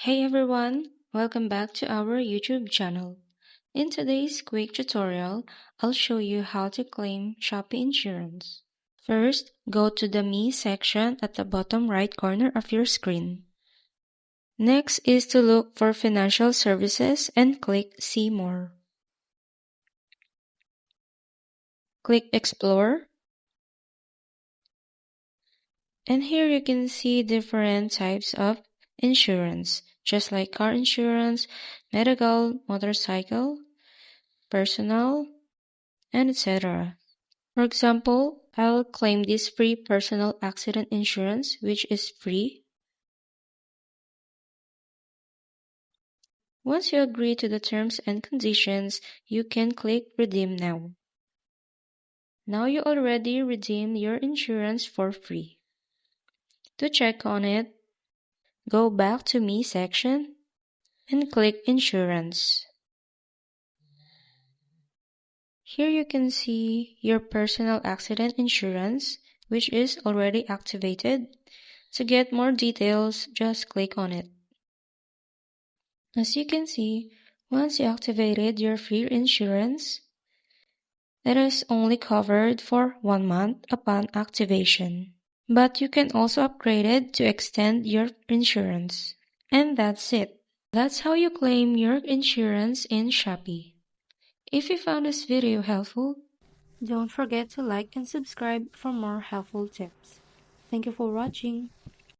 Hey everyone, welcome back to our YouTube channel. In today's quick tutorial, I'll show you how to claim Shopee insurance. First, go to the Me section at the bottom right corner of your screen. Next is to look for Financial Services and click See More. Click Explore. And here you can see different types of insurance, just like car insurance, medical, motorcycle, personal, and etc. For example, I'll claim this free personal accident insurance, which is free. Once you agree to the terms and conditions, you can click Redeem Now. Now you already redeemed your insurance for free. To check on it, go back to Me section and click Insurance. Here you can see your personal accident insurance, which is already activated. To get more details, just click on it. As you can see, once you activated your free insurance, it is only covered for 1 month upon activation. But you can also upgrade it to extend your insurance. And that's it. That's how you claim your insurance in Shopee. If you found this video helpful, don't forget to like and subscribe for more helpful tips. Thank you for watching.